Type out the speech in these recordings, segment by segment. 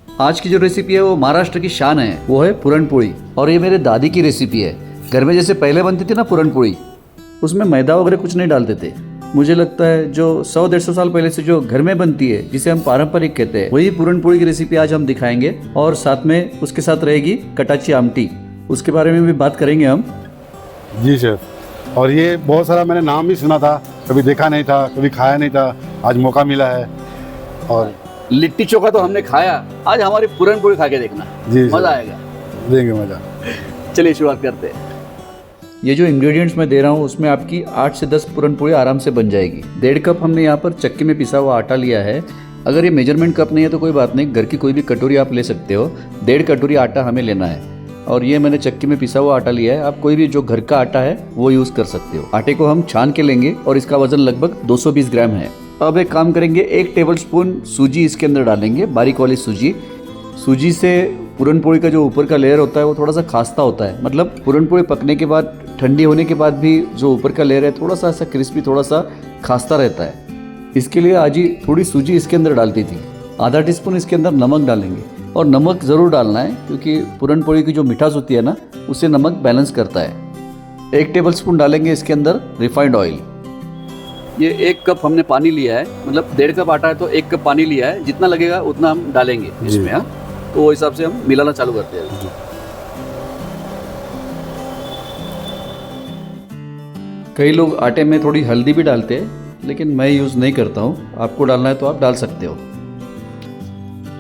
आज की जो रेसिपी है वो महाराष्ट्र की शान है, वो है पुरणपोळी। और ये मेरे दादी की रेसिपी है। घर में जैसे पहले बनती थी ना पुरणपोळी, उसमें मैदा वगैरह कुछ नहीं डालते थे। मुझे लगता है जो 100-150 साल पहले से जो घर में बनती है, जिसे हम पारंपरिक कहते हैं, वही पुरणपोळी की रेसिपी आज हम दिखाएंगे। और साथ में उसके साथ रहेगी कटाची आमटी, उसके बारे में भी बात करेंगे हम। जी शेफ। और ये बहुत सारा मैंने नाम भी सुना था, कभी देखा नहीं था, कभी खाया नहीं था, आज मौका मिला है। और लिट्टी चोखा तो हमने खाया, आज हमारी पुरणपोळी खा के देखना, जी मजा आएगा। देंगे मजा। चलिए शुरुआत करते हैं। ये जो इंग्रेडिएंट्स मैं दे रहा हूँ उसमें आपकी 8 से 10 पुरणपोळी आराम से बन जाएगी। 1.5 कप हमने यहाँ पर चक्की में पिसा हुआ आटा लिया है। अगर ये मेजरमेंट कप नहीं है तो कोई बात नहीं, घर की कोई भी कटोरी आप ले सकते हो। 1.5 कटोरी आटा हमें लेना है। और ये मैंने चक्की में पिसा हुआ आटा लिया है। आप कोई भी जो घर का आटा है वो यूज़ कर सकते हो। आटे को हम छान के लेंगे और इसका वजन लगभग 220 ग्राम है। अब एक काम करेंगे, 1 टेबलस्पून सूजी इसके अंदर डालेंगे, बारीक वाली सूजी। सूजी से पुरणपोळी का जो ऊपर का लेयर होता है वो थोड़ा सा खास्ता होता है, मतलब पुरणपोळी पकने के बाद, ठंडी होने के बाद भी जो ऊपर का लेयर है थोड़ा सा ऐसा क्रिस्पी, थोड़ा सा खास्ता रहता है। इसके लिए आज ही थोड़ी सूजी इसके अंदर डालती थी। आधा टीस्पून इसके अंदर नमक डालेंगे, और नमक ज़रूर डालना है क्योंकि पुरणपोळी की जो मिठास होती है ना, उससे नमक बैलेंस करता है। 1 टेबलस्पून डालेंगे इसके अंदर रिफाइंड ऑयल। ये 1 कप हमने पानी लिया है, मतलब 1.5 कप आटा है तो 1 कप पानी लिया है। जितना लगेगा उतना हम डालेंगे इसमें। हाँ, तो वो हिसाब से हम मिलाना चालू करते हैं। कई लोग आटे में थोड़ी हल्दी भी डालते हैं, लेकिन मैं यूज़ नहीं करता हूँ। आपको डालना है तो आप डाल सकते हो।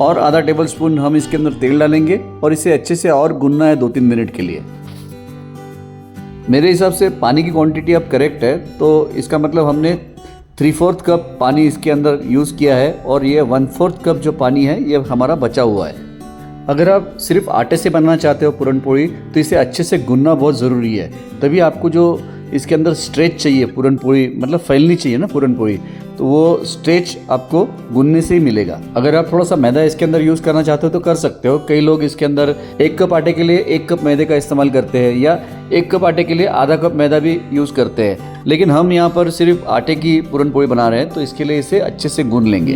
और आधा टेबलस्पून हम इसके अंदर तेल डालेंगे और इसे अच्छे से और गूंदना है 2-3 मिनट के लिए। मेरे हिसाब से पानी की क्वांटिटी अब करेक्ट है, तो इसका मतलब हमने 3/4 कप पानी इसके अंदर यूज़ किया है, और ये 1/4 कप जो पानी है ये हमारा बचा हुआ है। अगर आप सिर्फ आटे से बनाना चाहते हो पुरणपोळी, तो इसे अच्छे से गूंदना बहुत ज़रूरी है। तभी आपको जो इसके अंदर स्ट्रेच चाहिए, पुरणपोळी मतलब फैलनी चाहिए ना पुरणपोळी, तो वो स्ट्रेच आपको गूंदने से ही मिलेगा। अगर आप थोड़ा सा मैदा इसके अंदर यूज़ करना चाहते हो तो कर सकते हो। कई लोग इसके अंदर 1 कप आटे के लिए 1 कप मैदे का इस्तेमाल करते हैं, या 1 कप आटे के लिए आधा कप मैदा भी यूज़ करते हैं। लेकिन हम यहाँ पर सिर्फ आटे की पुरणपोळी बना रहे हैं, तो इसके लिए इसे अच्छे से गूंद लेंगे।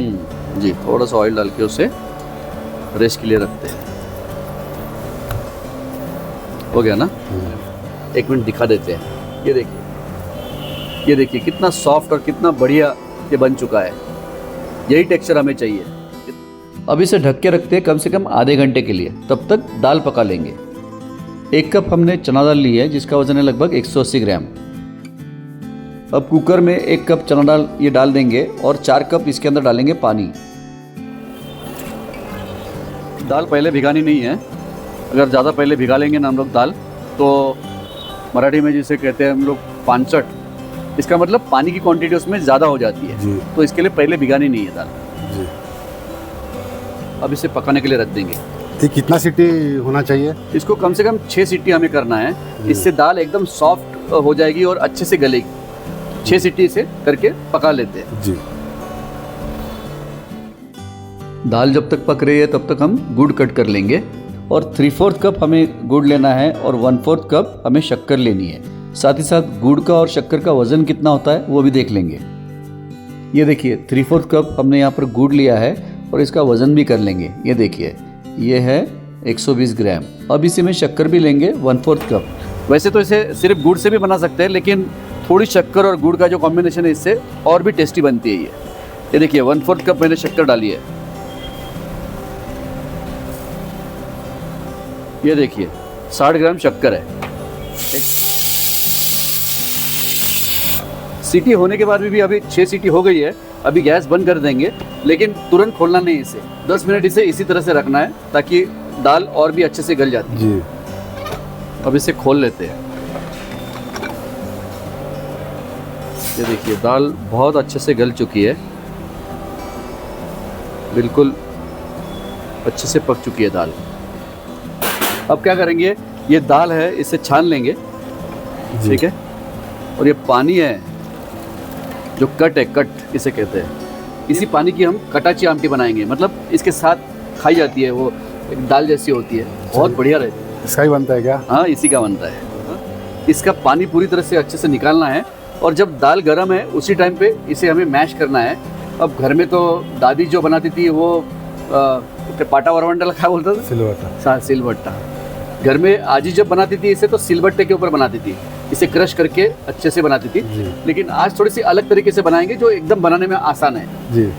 जी, थोड़ा सा ऑयल डाल के उसे रेस्ट के लिए रखते हैं। हो गया ना? 1 मिनट दिखा देते हैं। ये देखिए कितना सॉफ्ट और कितना बढ़िया ये बन चुका है। यही टेक्सचर हमें चाहिए। अब इसे ढक के रखते हैं कम से कम आधे घंटे के लिए, तब तक दाल पका लेंगे। 1 कप हमने चना दाल ली है, जिसका वजन है लगभग 180 ग्राम। अब कुकर में 1 कप चना दाल ये डाल देंगे और 4 कप इसके अंदर डालेंगे पानी। दाल पहले भिगानी नहीं है। अगर ज़्यादा पहले भिगा लेंगे ना हम लोग दाल, तो मराठी में जिसे कहते हैं हम लोग पानचट, इसका मतलब पानी की क्वांटिटी उसमें ज़्यादा हो जाती है। तो इसके लिए पहले भिगानी नहीं है दाल। जी। अब इसे पकाने के लिए रख देंगे। ये कितना सीटी होना चाहिए? इसको कम से कम 6 सीटी हमें करना है। इससे दाल एकदम सॉफ्ट हो जाएगी और अच्छे से गलेगी। 6 सीटी से करके पका लेते हैं। जी। दाल जब तक पक रही है तब तक हम गुड़ कट कर लेंगे, और 3/4 कप हमें गुड़ लेना है और 1/4 कप हमें शक्कर लेनी है। साथ ही साथ गुड़ का और शक्कर का वज़न कितना होता है वो भी देख लेंगे। ये देखिए 3/4 कप हमने यहाँ पर गुड़ लिया है और इसका वज़न भी कर लेंगे। ये देखिए, ये है 120 ग्राम। अब इसी में शक्कर भी लेंगे 1/4 कप। वैसे तो इसे सिर्फ गुड़ से भी बना सकते हैं, लेकिन थोड़ी शक्कर और गुड़ का जो कॉम्बिनेशन है इससे और भी टेस्टी बनती है। ये देखिए 1/4 कप मैंने शक्कर डाली है। ये देखिए 60 ग्राम शक्कर है। सीटी होने के बाद भी अभी 6 सीटी हो गई है। अभी गैस बंद कर देंगे, लेकिन तुरंत खोलना नहीं इसे। 10 मिनट इसे इसी तरह से रखना है ताकि दाल और भी अच्छे से गल जाती है। जी। अब इसे खोल लेते हैं। ये देखिए दाल बहुत अच्छे से गल चुकी है, बिल्कुल अच्छे से पक चुकी है दाल। अब क्या करेंगे, ये दाल है इसे छान लेंगे, ठीक है। और ये पानी है जो कट है, कट इसे कहते हैं, इसी पानी की हम कटाची आमटी बनाएंगे। मतलब इसके साथ खाई जाती है, वो एक दाल जैसी होती है, बहुत बढ़िया रहती है। इसका ही बनता है क्या? हाँ, इसी का बनता है। इसका पानी पूरी तरह से अच्छे से निकालना है, और जब दाल गर्म है उसी टाइम पे इसे हमें मैश करना है। अब घर में तो दादी जो बनाती थी वो पाटा वरवंटाला क्या बोलता था? सिलवट्टा। सिलबट्टा। घर में आजी जब बनाती थी इसे तो सिलबट्टे के ऊपर बनाती थी, इसे क्रश करके अच्छे से बनाती थी। लेकिन आज थोड़ी सी अलग तरीके से बनाएंगे जो एकदम बनाने में आसान है जी।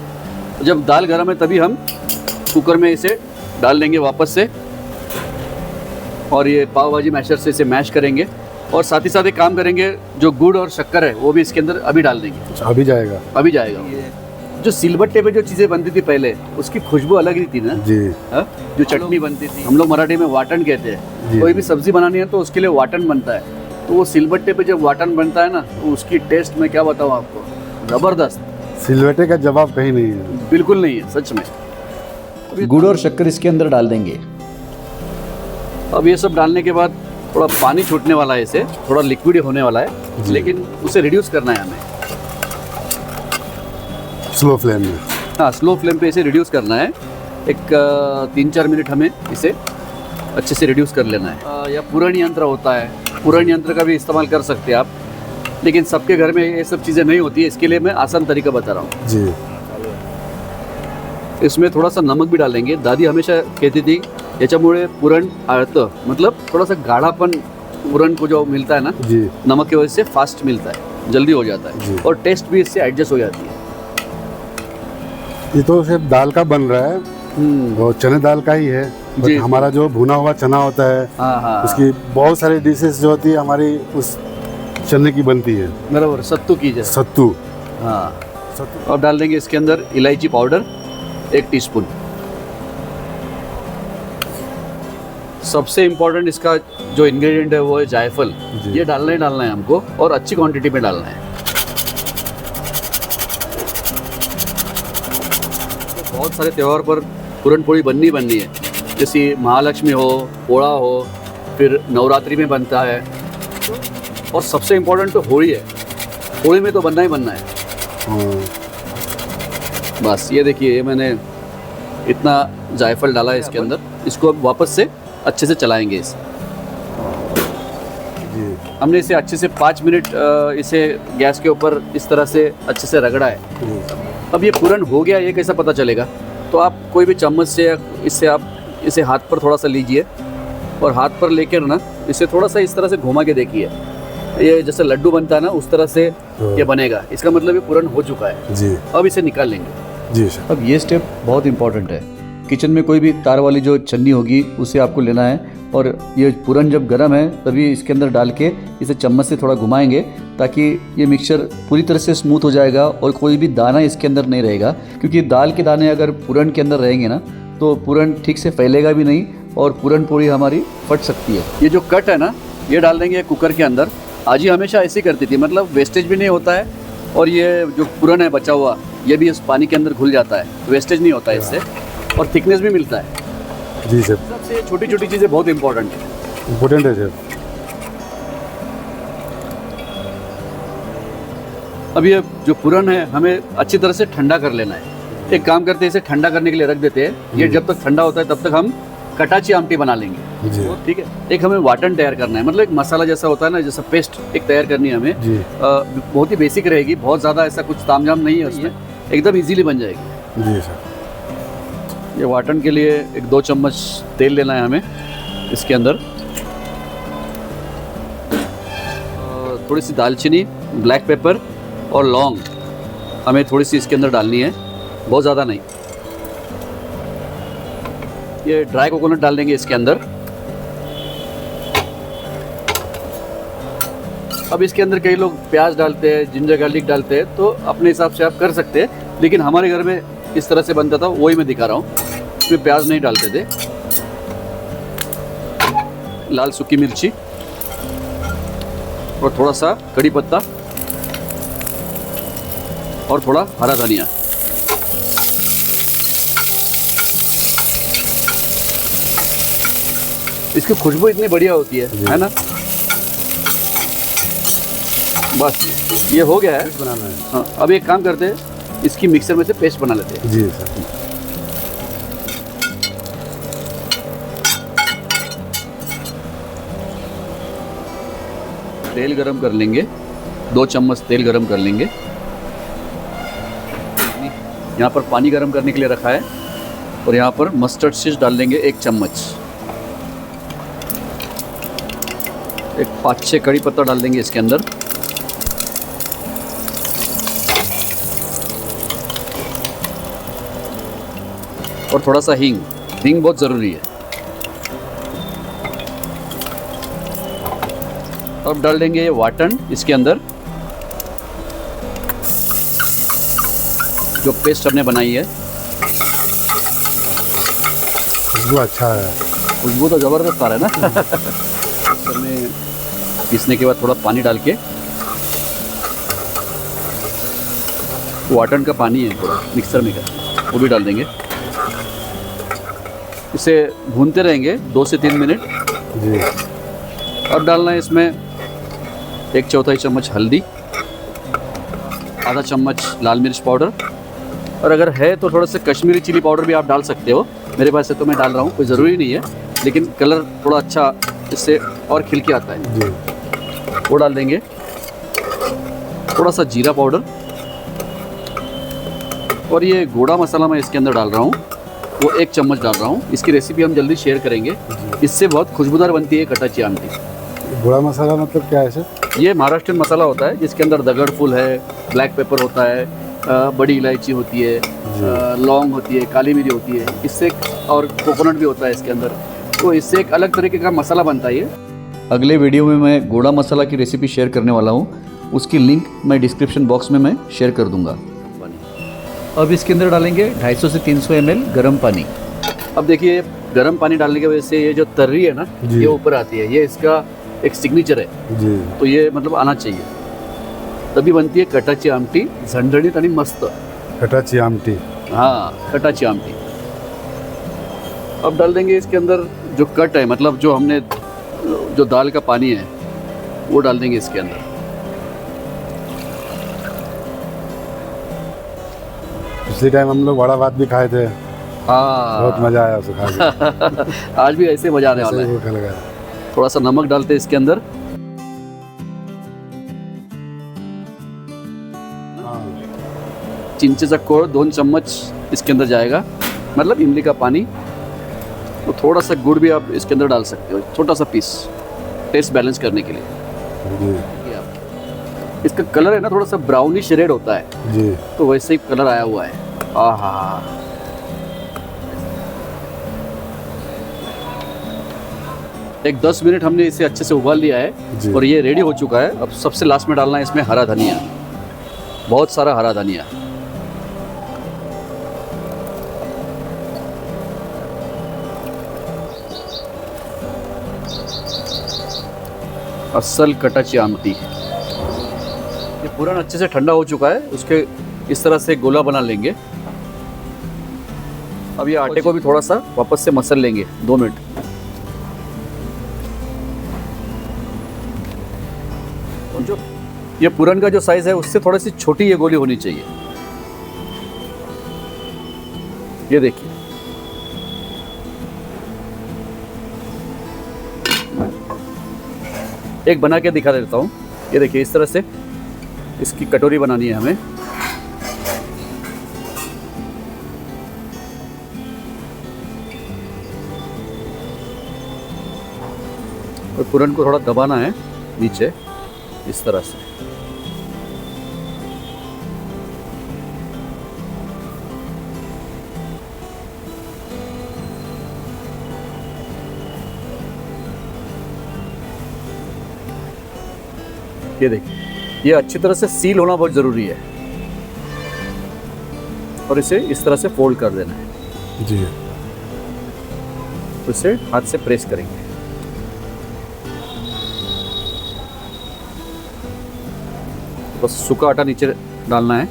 जब दाल गर्म है तभी हम कुकर में इसे डाल देंगे वापस से, और ये पाव भाजी मैशर से इसे मैश करेंगे, और साथ ही साथ एक काम करेंगे, जो गुड़ और शक्कर है वो भी इसके अंदर अभी डाल देंगे। अभी जाएगा? अभी जाएगा। जो सिलबट्टे पे जो चीज़ें बनती थी पहले, उसकी खुशबू अलग ही थी ना जी। हा? जो चटनी बनती थी, हम लोग मराठी में वाटन कहते हैं। कोई भी सब्जी बनानी है तो उसके लिए वाटन बनता है, तो वो सिलबट्टे पे जब वाटन बनता है ना, तो उसकी टेस्ट मैं क्या बताऊँ आपको, ज़बरदस्त। सिलवट्टे का जवाब कहीं नहीं है। बिल्कुल नहीं है, सच में। गुड़ और शक्कर इसके अंदर डाल देंगे। अब ये सब डालने के बाद थोड़ा पानी छूटने वाला है, इसे थोड़ा लिक्विड होने वाला है, लेकिन उसे रिड्यूस करना है हमें। स्लो फ्लेम में? हाँ, स्लो फ्लेम पे इसे रिड्यूस करना है। एक 3-4 मिनट हमें इसे अच्छे से रिड्यूस कर लेना है। या पूरण यंत्र होता है, पूरण यंत्र का भी इस्तेमाल कर सकते हैं आप, लेकिन सबके घर में ये सब चीज़ें नहीं होती है, इसके लिए मैं आसान तरीका बता रहा हूँ जी। इसमें थोड़ा सा नमक भी डालेंगे। दादी हमेशा कहती थी याच्यामुळे पुरण आळतं, मतलब थोड़ा सा गाढ़ापन पुरण को जो मिलता है ना जी, नमक की वजह से फास्ट मिलता है, जल्दी हो जाता जी। है, और टेस्ट भी इससे एडजस्ट हो जाती है। ये तो सिर्फ दाल का बन रहा है, वो चने दाल का ही है। बट जी। हमारा जो भुना हुआ चना होता है, हाँ हाँ, उसकी बहुत सारी डिशेस जो होती है हमारी उस चने की बनती है। बराबर, सत्तू की जैसे। सत्तू। हाँ, और डाल देंगे इसके अंदर इलायची पाउडर 1 टीस्पून। सबसे इम्पोर्टेंट इसका जो इंग्रेडिएंट है वो है जायफल। जी। ये डालना ही है हमको, और अच्छी क्वांटिटी में डालना है। तो बहुत सारे त्यौहार पर पूरन पोड़ी बननी है, जैसे महालक्ष्मी हो, पोड़ा हो, फिर नवरात्रि में बनता है, और सबसे इम्पोर्टेंट तो होली है। होली में तो बनना ही है। हाँ। बस ये देखिए, ये मैंने इतना जायफल डाला है इसके अंदर। इसको अब वापस से अच्छे से चलाएंगे इसे। जी। हमने इसे अच्छे से 5 मिनट इसे गैस के ऊपर इस तरह से अच्छे से रगड़ा है। जी। अब ये पूरन हो गया, ये कैसा पता चलेगा? तो आप कोई भी चम्मच से या इससे आप इसे हाथ पर थोड़ा सा लीजिए, और हाथ पर लेकर ना इसे थोड़ा सा इस तरह से घुमा के देखिए। ये जैसे लड्डू बनता है ना, उस तरह से ये बनेगा। इसका मतलब ये पूरन हो चुका है। जी। अब इसे निकाल लेंगे। जी सर। अब ये स्टेप बहुत इंपॉर्टेंट है। किचन में कोई भी तार वाली जो छन्नी होगी उसे आपको लेना है, और ये पूरन जब गर्म है तभी इसके अंदर डाल के इसे चम्मच से थोड़ा घुमाएंगे, ताकि ये मिक्सचर पूरी तरह से स्मूथ हो जाएगा और कोई भी दाना इसके अंदर नहीं रहेगा। क्योंकि दाल के दाने अगर पूरन के अंदर रहेंगे ना, तो पूरन ठीक से फैलेगा भी नहीं, और पूरन पोड़ी हमारी फट सकती है। ये जो कट है ना, ये डाल देंगे कुकर के अंदर। आजी हमेशा ऐसे ही करती थी, मतलब वेस्टेज भी नहीं होता है, और ये जो पूरन है बचा हुआ, ये भी इस पानी के अंदर घुल जाता है, वेस्टेज नहीं होता है इससे, और थिकनेस भी मिलता है। जी सर। सबसे छोटी छोटी चीज़ें बहुत इंपॉर्टेंट है। इम्पोर्टेंट है सर। अब ये जो पूरन है हमें अच्छी तरह से ठंडा कर लेना है। एक काम करते हैं, इसे ठंडा करने के लिए रख देते हैं। ये जब तक ठंडा होता है तब तक हम कटाची आमटी बना लेंगे। जी। ठीक है। एक हमें वाटन तैयार करना है, मतलब एक मसाला जैसा होता है ना, जैसा पेस्ट एक तैयार करनी है हमें। जी। बहुत ही बेसिक रहेगी, बहुत ज़्यादा ऐसा कुछ तामझाम नहीं है उसमें, एकदम इजीली बन जाएगी। जी सर। ये वाटन के लिए 1-2 चम्मच तेल लेना है हमें इसके अंदर। थोड़ी सी दालचीनी, ब्लैक पेपर और लौंग हमें थोड़ी सी इसके अंदर डालनी है, बहुत ज़्यादा नहीं। ये ड्राई कोकोनट डाल देंगे इसके अंदर। अब इसके अंदर कई लोग प्याज डालते हैं, जिंजर गार्लिक डालते हैं, तो अपने हिसाब से आप कर सकते हैं, लेकिन हमारे घर में इस तरह से बनता था, वही मैं दिखा रहा हूँ। इसमें प्याज नहीं डालते थे। लाल सूखी मिर्ची और थोड़ा सा कड़ी पत्ता और थोड़ा हरा धनिया। इसकी खुशबू इतनी बढ़िया होती है ना। बस ये हो गया है। बनाना है। हाँ, अब एक काम करते हैं, इसकी मिक्सर में से पेस्ट बना लेते हैं। जी सर। तेल गरम कर लेंगे, 2 चम्मच तेल गरम कर लेंगे। यहाँ पर पानी गरम करने के लिए रखा है, और यहाँ पर मस्टर्ड सीड्स डाल देंगे 1 चम्मच। एक 5-6 कड़ी पत्ता डाल देंगे इसके अंदर। और थोड़ा सा हींग बहुत ज़रूरी है। अब डाल देंगे वाटन इसके अंदर, जो पेस्ट हमने बनाई है। खुशबू अच्छा है। खुशबू तो ज़बरदस्त आ रहा है ना। इसमें पीसने के बाद थोड़ा पानी डाल के, वाटन का पानी है थोड़ा मिक्सर में का, वो भी डाल देंगे। इसे भूनते रहेंगे 2 से 3 मिनट। जी। अब डालना है इसमें 1/4 चम्मच हल्दी, आधा चम्मच लाल मिर्च पाउडर, और अगर है तो थोड़ा सा कश्मीरी चिली पाउडर भी आप डाल सकते हो। मेरे पास से तो मैं डाल रहा हूँ, कोई ज़रूरी नहीं है, लेकिन कलर थोड़ा अच्छा इससे और खिल के आता है। जी। वो डाल देंगे। थोड़ा सा जीरा पाउडर, और ये गोड़ा मसाला मैं इसके अंदर डाल रहा हूँ, वो 1 चम्मच डाल रहा हूँ। इसकी रेसिपी हम जल्दी शेयर करेंगे। इससे बहुत खुशबूदार बनती है कटाची आमटी। गोड़ा मसाला मतलब क्या है सर? ये महाराष्ट्रियन मसाला होता है, जिसके अंदर दगड़ फूल है, ब्लैक पेपर होता है, बड़ी इलायची होती है, लौंग होती है, काली मिरी होती है, इससे, और कोकोनट भी होता है इसके अंदर। तो इससे एक अलग तरीके का मसाला बनता है ये। अगले वीडियो में मैं गोड़ा मसाला की रेसिपी शेयर करने वाला हूँ, उसकी लिंक मैं डिस्क्रिप्शन बॉक्स में मैं शेयर कर दूँगा। अब इसके अंदर डालेंगे 250 से 300 ml गर्म पानी। अब देखिए, गर्म पानी डालने की वजह से ये जो तर्री है ना, ये ऊपर आती है। ये इसका एक सिग्नेचर है जी। तो ये मतलब आना चाहिए, तभी बनती है कटाची आमटी झणझणीत आणि मस्त। कटाची आमटी। हाँ, कटाची आमटी। अब डाल देंगे इसके अंदर जो कट है, मतलब जो हमने जो दाल का पानी है वो डाल देंगे इसके अंदर। पिछले टाइम हम लोग वड़ा भात भी खाए थे, हाँ, बहुत मजा आया उसे खा के। आज भी ऐसे मजा आने वाला ऐसे ही है। भूख लगा। थोड़ा सा नमक डालते हैं इसके अंदर। हाँ। चिंचेचा कोळ 2 चम्मच इसके अंदर जाएगा, मतलब इमली का पानी। तो थोड़ा सा गुड़ भी आप इसके अंदर डाल सकते हो, छोटा सा पीस, टेस्ट बैलेंस करने के लिए। जी। इसका कलर है ना थोड़ा सा ब्राउनिश रेड होता है, जी। तो वैसे ही कलर आया हुआ है। आहा, एक 10 मिनट हमने इसे अच्छे से उबाल लिया जी। है और ये रेडी हो चुका है। अब सबसे लास्ट में डालना है इसमें हरा धनिया, बहुत सारा हरा धनिया। असल कटाची आमटी। ये पूरा अच्छे से ठंडा हो चुका है, उसके इस तरह से गोला बना लेंगे। अब ये आटे को भी थोड़ा सा वापस से मसल लेंगे 2 मिनट। और जो ये पूरन का जो साइज है उससे थोड़ी सी छोटी ये गोली होनी चाहिए। ये देखिए, एक बना के दिखा देता हूँ। ये देखिए, इस तरह से इसकी कटोरी बनानी है हमें। और पूरन को थोड़ा दबाना है नीचे, इस तरह से। ये देखिए, ये अच्छी तरह से सील होना बहुत ज़रूरी है और इसे इस तरह से फोल्ड कर देना है। जी। तो इसे हाथ से प्रेस करेंगे। बस सूखा आटा नीचे डालना है।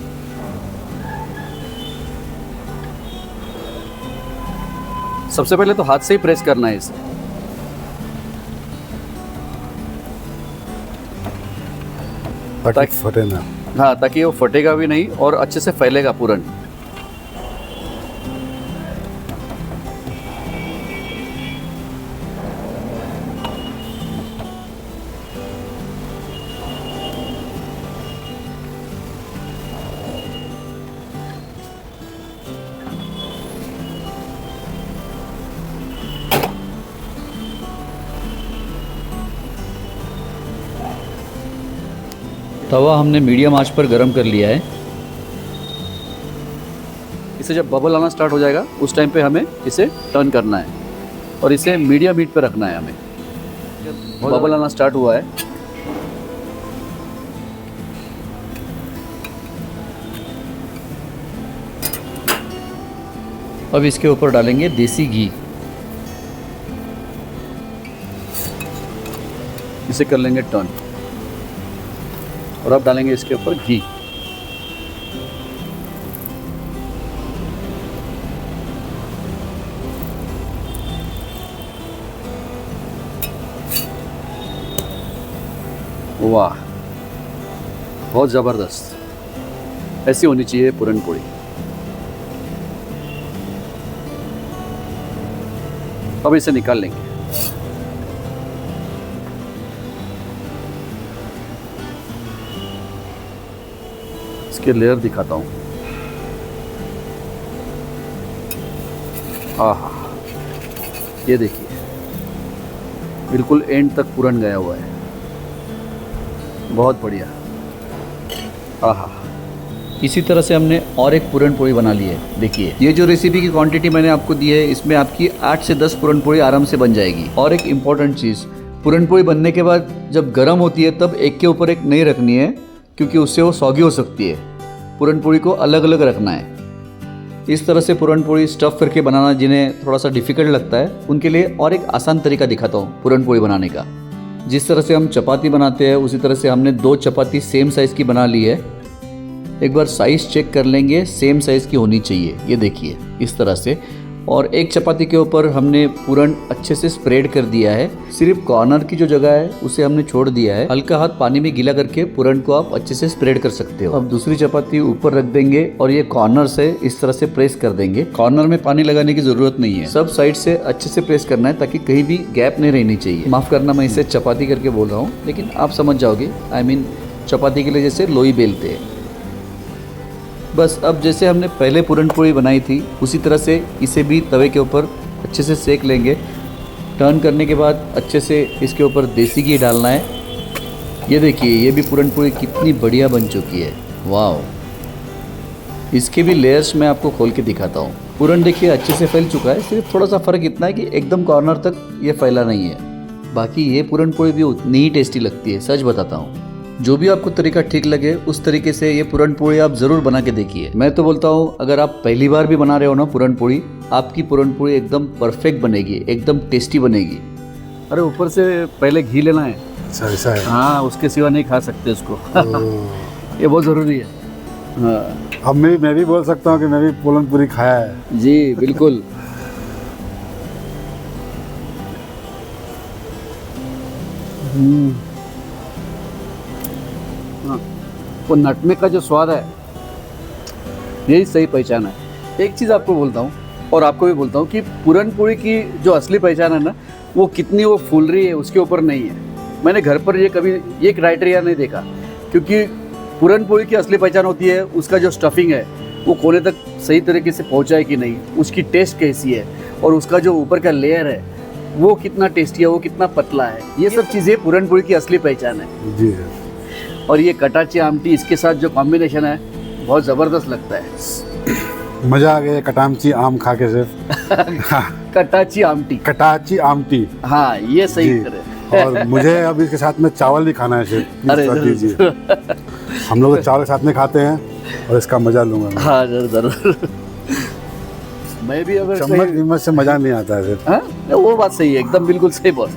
सबसे पहले तो हाथ से ही प्रेस करना है इसे। ताकि फटे ना। हाँ, ताकि वो फटेगा भी नहीं और अच्छे से फैलेगा पूरन। तवा हमने मीडियम आंच पर गर्म कर लिया है। इसे जब बबल आना स्टार्ट हो जाएगा उस टाइम पे हमें इसे टर्न करना है और इसे मीडियम हीट पे रखना है हमें। बबल आना स्टार्ट हुआ है, अब इसके ऊपर डालेंगे देसी घी। इसे कर लेंगे टर्न और अब डालेंगे इसके ऊपर घी। वाह, बहुत ज़बरदस्त, ऐसी होनी चाहिए पूरन पोड़ी। अब इसे निकाल लेंगे। इसके लेयर दिखाता हूँ। आहा, ये देखिए बिल्कुल एंड तक पूरन गया हुआ है, बहुत बढ़िया। आहा, इसी तरह से हमने और एक पूरन पोड़ी बना ली है। देखिए ये जो रेसिपी की क्वांटिटी मैंने आपको दी है, इसमें आपकी 8 से 10 पूरन पोड़ी आराम से बन जाएगी। और एक इम्पॉर्टेंट चीज़, पूरन पोड़ी बनने के बाद जब गर्म होती है तब एक के ऊपर एक नहीं रखनी है, क्योंकि उससे वो सौगी हो सकती है। पूरन पोड़ी को अलग अलग रखना है। इस तरह से पूरन पोड़ी स्टफ़ करके बनाना जिन्हें थोड़ा सा डिफ़िकल्ट लगता है, उनके लिए और एक आसान तरीका दिखाता हूँ पूरन पोड़ी बनाने का। जिस तरह से हम चपाती बनाते हैं उसी तरह से हमने 2 चपाती सेम साइज़ की बना ली है। एक बार साइज़ चेक कर लेंगे, सेम साइज़ की होनी चाहिए। ये देखिए इस तरह से। और एक चपाती के ऊपर हमने पूरन अच्छे से स्प्रेड कर दिया है। सिर्फ कॉर्नर की जो जगह है उसे हमने छोड़ दिया है। हल्का हाथ पानी में गीला करके पूरन को आप अच्छे से स्प्रेड कर सकते हो। अब दूसरी चपाती ऊपर रख देंगे और ये कॉर्नर से इस तरह से प्रेस कर देंगे। कॉर्नर में पानी लगाने की जरूरत नहीं है, सब साइड से अच्छे से प्रेस करना है ताकि कहीं भी गैप नहीं रहनी चाहिए। माफ करना मैं इसे चपाती करके बोल रहा हूँ, लेकिन आप समझ जाओगे। आई मीन चपाती के लिए जैसे लोई बेलते हैं। बस अब जैसे हमने पहले पूरन पोड़ी बनाई थी उसी तरह से इसे भी तवे के ऊपर अच्छे से सेक लेंगे। टर्न करने के बाद अच्छे से इसके ऊपर देसी घी डालना है। ये देखिए ये भी पूरन पोड़ी कितनी बढ़िया बन चुकी है। वाह, इसके भी लेयर्स मैं आपको खोल के दिखाता हूँ। पूरन देखिए अच्छे से फैल चुका है, सिर्फ थोड़ा सा फ़र्क इतना है कि एकदम कॉर्नर तक ये फैला नहीं है। बाकी ये पूरन पोड़ी भी उतनी ही टेस्टी लगती है, सच बताता हूँ। जो भी आपको तरीका ठीक लगे उस तरीके से ये पूरन पोड़ी आप ज़रूर बना के देखिए। मैं तो बोलता हूँ अगर आप पहली बार भी बना रहे हो ना पूरन पोड़ी, आपकी पूरन पोड़ी एकदम परफेक्ट बनेगी, एकदम टेस्टी बनेगी। अरे ऊपर से पहले घी लेना है। अच्छा ऐसा है। हाँ, उसके सिवा नहीं खा सकते उसको। ये बहुत ज़रूरी है। हाँ, अब मैं भी बोल सकता हूँ कि मैं भी पूरन पूरी खाया है। जी बिल्कुल। वो नटमेग का जो स्वाद है यही सही पहचान है। एक चीज़ आपको बोलता हूँ और आपको भी बोलता हूँ कि पूरन पोड़ी की जो असली पहचान है ना, वो कितनी वो फूल रही है उसके ऊपर नहीं है। मैंने घर पर ये कभी ये क्राइटेरिया नहीं देखा, क्योंकि पूरन पोड़ी की असली पहचान होती है उसका जो स्टफिंग है वो कोने तक सही तरीके से पहुँचा है कि नहीं, उसकी टेस्ट कैसी है, और उसका जो ऊपर का लेयर है वो कितना टेस्टी है, वो कितना पतला है। ये सब चीज़ें पूरन पोड़ी की असली पहचान है। जी सर। और ये कटाची आमटी, इसके साथ जो कॉम्बिनेशन है बहुत ज़बरदस्त लगता है। मज़ा आ गया कटामची आम खा के सिर्फ। कटाची आमटी, कटाची आमटी। हाँ ये सही जी। करे। और मुझे अब इसके साथ में चावल भी खाना है सिर्फ। अरे कर जरूर, दीजिए। हम लोग तो चावल के साथ में खाते हैं और इसका मज़ा लूँगा मैं। हाँ जरूर। मैं भी अगर चम्मच विम्मच से मज़ा नहीं आता है सिर्फ। हाँ, वो बात सही है, एकदम बिल्कुल सही बात।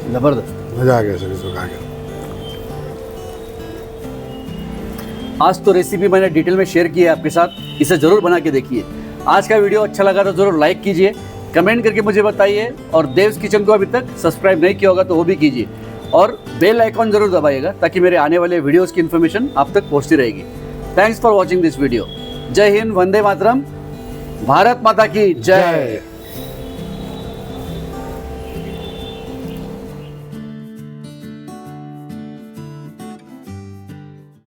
जबरदस्त, मज़ा आ गया सर इसको खा के। आज तो रेसिपी मैंने डिटेल में शेयर की है आपके साथ, इसे ज़रूर बना के देखिए। आज का वीडियो अच्छा लगा तो ज़रूर लाइक कीजिए, कमेंट करके मुझे बताइए, और देव्स किचन को अभी तक सब्सक्राइब नहीं किया होगा तो वो भी कीजिए, और बेल आइकॉन ज़रूर दबाइएगा ताकि मेरे आने वाले वीडियोज़ की इन्फॉर्मेशन आप तक पहुँचती रहेगी। Thanks for watching this video. जय हिंद, वंदे मातरम, भारत माता की जय।